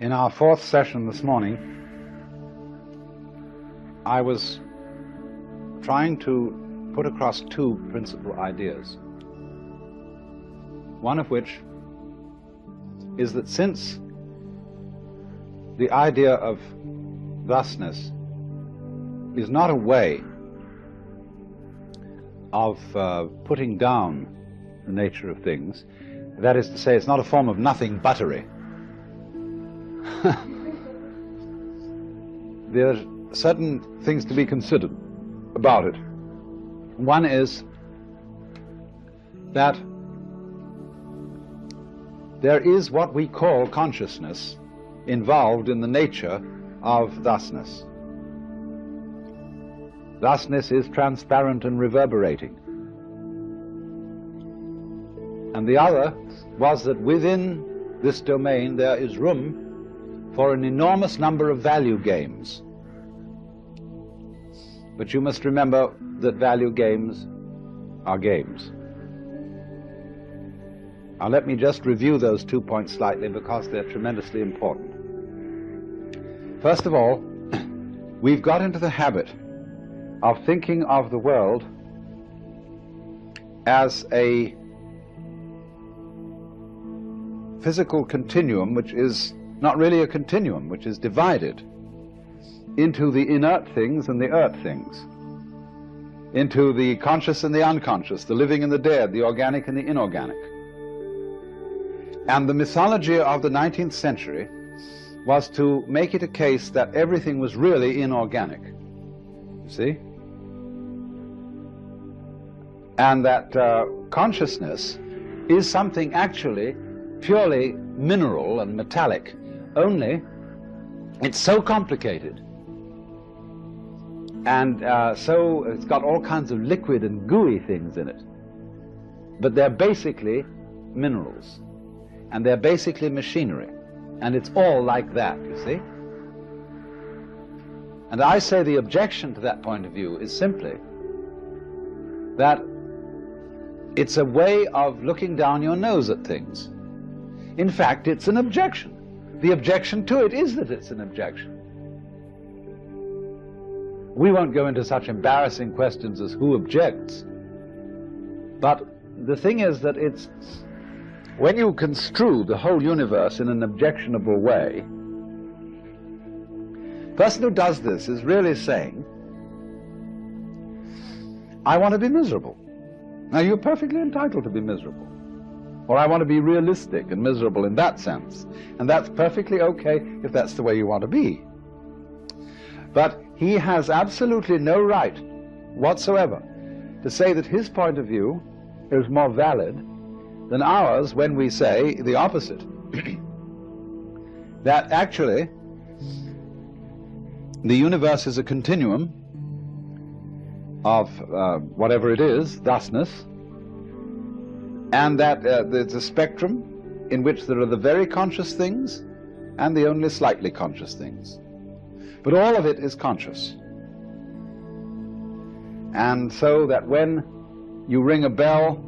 In our fourth session this morning, I was trying to put across two principal ideas. One of which is that since the idea of thusness is not a way of putting down the nature of things, that is to say, it's not a form of nothing buttery. There are certain things to be considered about it. One is that there is what we call consciousness involved in the nature of thusness. Thusness is transparent and reverberating. And the other was that within this domain there is room for an enormous number of value games. But you must remember that value games are games. Now let me just review those 2 points slightly because they're tremendously important. First of all, we've got into the habit of thinking of the world as a physical continuum, which is not really a continuum, which is divided into the inert things and the earth things, into the conscious and the unconscious, the living and the dead, the organic and the inorganic. And the mythology of the 19th century was to make it a case that everything was really inorganic, you see? And that consciousness is something actually purely mineral and metallic, only it's so complicated and so it's got all kinds of liquid and gooey things in it, but they're basically minerals and they're basically machinery, and it's all like that, you see. And I say the objection to that point of view is simply that it's a way of looking down your nose at things. In fact, it's an objection. The objection to it is that it's an objection. We won't go into such embarrassing questions as who objects, but the thing is that it's when you construe the whole universe in an objectionable way, the person who does this is really saying, I want to be miserable. Now, you're perfectly entitled to be miserable. Or I want to be realistic and miserable in that sense. And that's perfectly okay if that's the way you want to be. But he has absolutely no right whatsoever to say that his point of view is more valid than ours when we say the opposite. That actually the universe is a continuum of whatever it is, thusness, and that there's a spectrum in which there are the very conscious things and the only slightly conscious things. But all of it is conscious. And so that when you ring a bell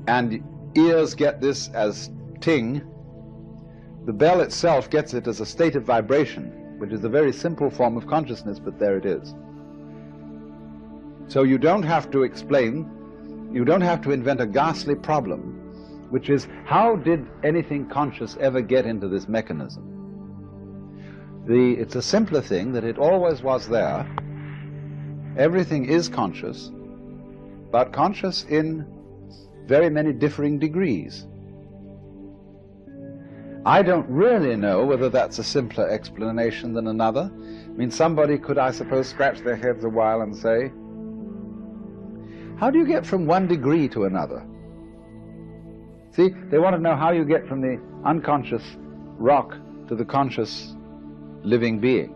and ears get this as ting, the bell itself gets it as a state of vibration, which is a very simple form of consciousness, but there it is. So you don't have to explain, you don't have to invent a ghastly problem, which is, how did anything conscious ever get into this mechanism? It's a simpler thing that it always was there. Everything is conscious, but conscious in very many differing degrees. I don't really know whether that's a simpler explanation than another. I mean, somebody could, I suppose, scratch their heads a while and say, how do you get from one degree to another? See, they want to know how you get from the unconscious rock to the conscious living being.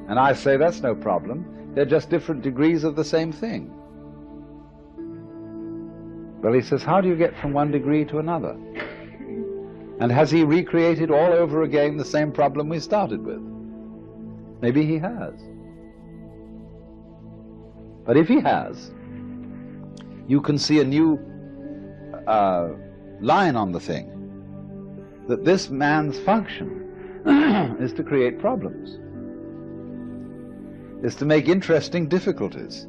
And I say that's no problem. They're just different degrees of the same thing. Well, he says, how do you get from one degree to another? And has he recreated all over again the same problem we started with? Maybe he has. But if he has, you can see a new line on the thing. that this man's function is to create problems, is to make interesting difficulties.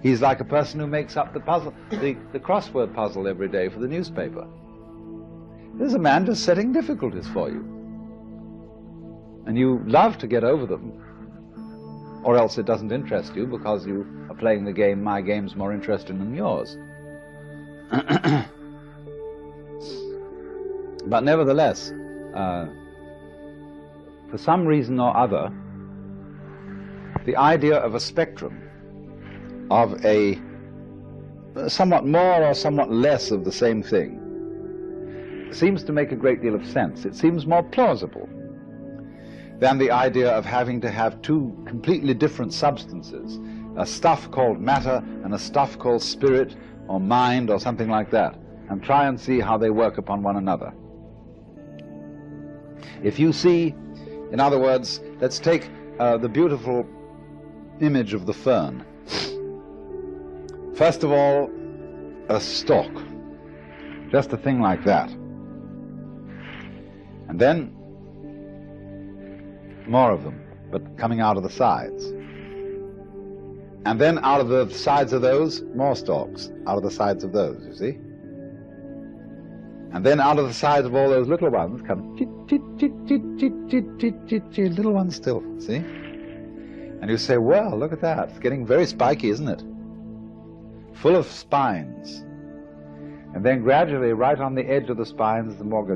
He's like a person who makes up the puzzle, the crossword puzzle every day for the newspaper. There's a man just setting difficulties for you. And you love to get over them, or else it doesn't interest you because you are playing the game, my game's more interesting than yours. But nevertheless, for some reason or other, the idea of a spectrum, of a somewhat more or somewhat less of the same thing, seems to make a great deal of sense. It seems more plausible than the idea of having to have two completely different substances, a stuff called matter and a stuff called spirit or mind or something like that, and try and see how they work upon one another. If you see, in other words, let's take the beautiful image of the fern. First of all, a stalk, just a thing like that. And then more of them, but coming out of the sides. And then out of the sides of those, more stalks, out of the sides of those, you see? And then out of the sides of all those little ones come little ones still, see? And you say, well, look at that, it's getting very spiky, isn't it? Full of spines. And then gradually, right on the edge of the spines, the more go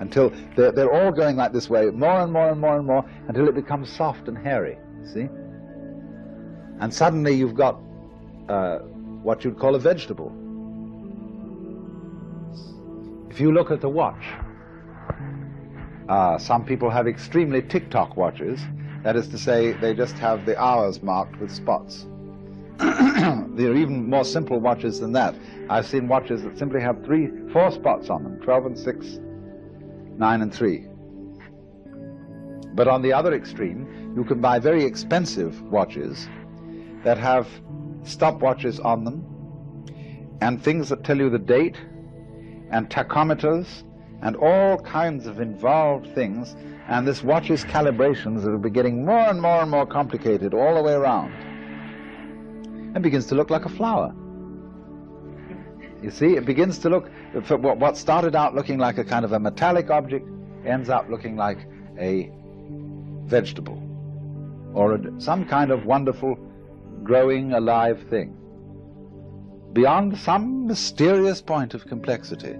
until they're all going like this way, more and more and more and more, until it becomes soft and hairy, see? And suddenly you've got what you'd call a vegetable. If you look at the watch, some people have extremely tick-tock watches. That is to say, they just have the hours marked with spots. There are even more simple watches than that. I've seen watches that simply have 4 spots on them, 12 and 6, 9 and 3. But on the other extreme, you can buy very expensive watches that have stopwatches on them, and things that tell you the date, and tachometers, and all kinds of involved things, and this watch's calibrations that will be getting more and more and more complicated all the way around. It begins to look like a flower. You see, it begins to look, what started out looking like a kind of a metallic object ends up looking like a vegetable, or some kind of wonderful, growing, alive thing. Beyond some mysterious point of complexity,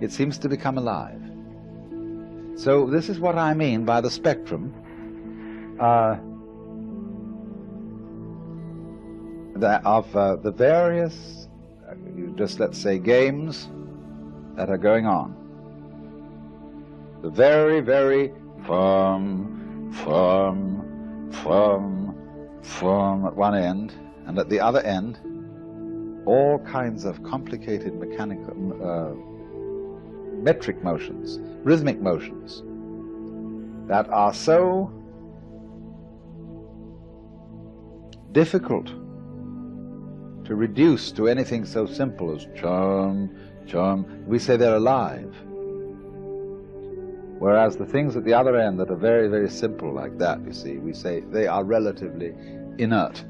it seems to become alive. So this is what I mean by the spectrum of the various, just let's say, games that are going on. The very, very firm at one end, and at the other end, all kinds of complicated mechanical, metric motions, rhythmic motions, that are so difficult to reduce to anything so simple as charm. We say they're alive. Whereas the things at the other end that are very, very simple like that, you see, we say they are relatively inert.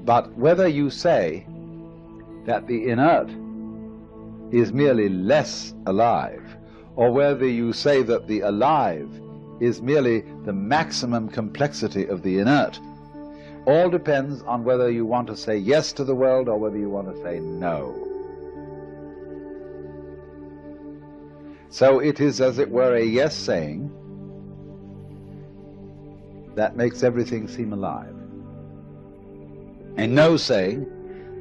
But whether you say that the inert is merely less alive, or whether you say that the alive is merely the maximum complexity of the inert, all depends on whether you want to say yes to the world or whether you want to say no. So it is, as it were, a yes saying that makes everything seem alive, a no saying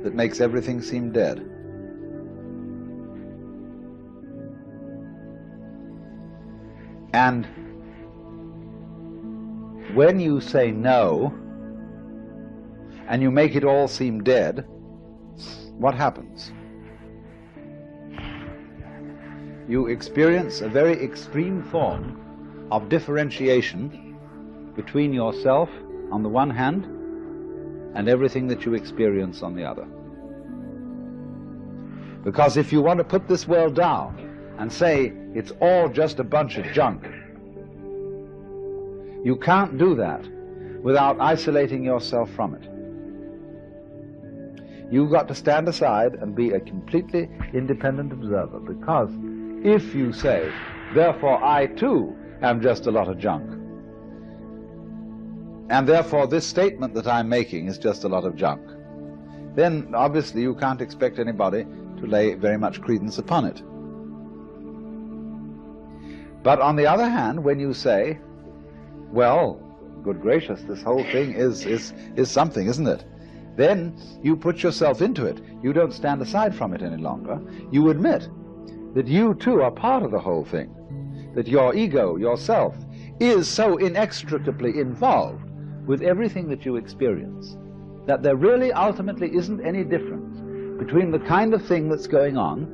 that makes everything seem dead. And when you say no, and you make it all seem dead, what happens? You experience a very extreme form of differentiation between yourself on the one hand and everything that you experience on the other. Because if you want to put this world down and say it's all just a bunch of junk, you can't do that without isolating yourself from it. You've got to stand aside and be a completely independent observer, because if you say, therefore I too am just a lot of junk, and therefore this statement that I'm making is just a lot of junk, then obviously you can't expect anybody to lay very much credence upon it. But on the other hand, when you say, well, good gracious, this whole thing is something, isn't it? Then you put yourself into it. You don't stand aside from it any longer. You admit that you too are part of the whole thing, that your ego, yourself, is so inextricably involved with everything that you experience, that there really ultimately isn't any difference between the kind of thing that's going on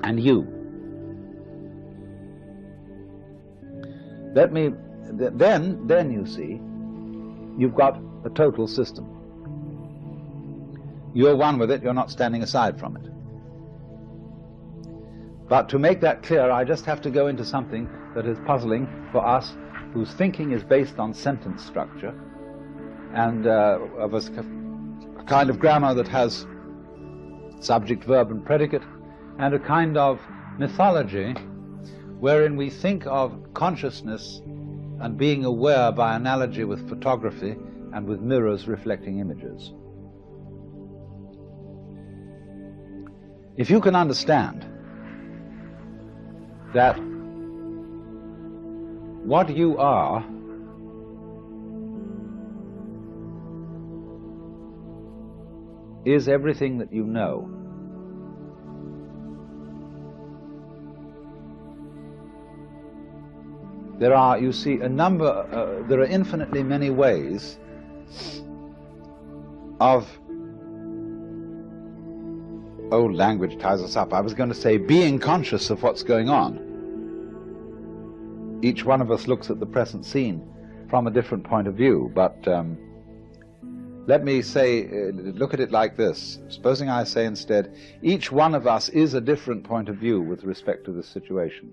and you. Then you see, you've got a total system. You're one with it, you're not standing aside from it. But to make that clear, I just have to go into something that is puzzling for us, whose thinking is based on sentence structure, and of a kind of grammar that has subject, verb, and predicate, and a kind of mythology wherein we think of consciousness and being aware by analogy with photography and with mirrors reflecting images. If you can understand that what you are is everything that you know, there are, you see, there are infinitely many ways of, oh, language ties us up. I was going to say being conscious of what's going on. Each one of us looks at the present scene from a different point of view, but let me say, look at it like this. Supposing I say instead, each one of us is a different point of view with respect to this situation.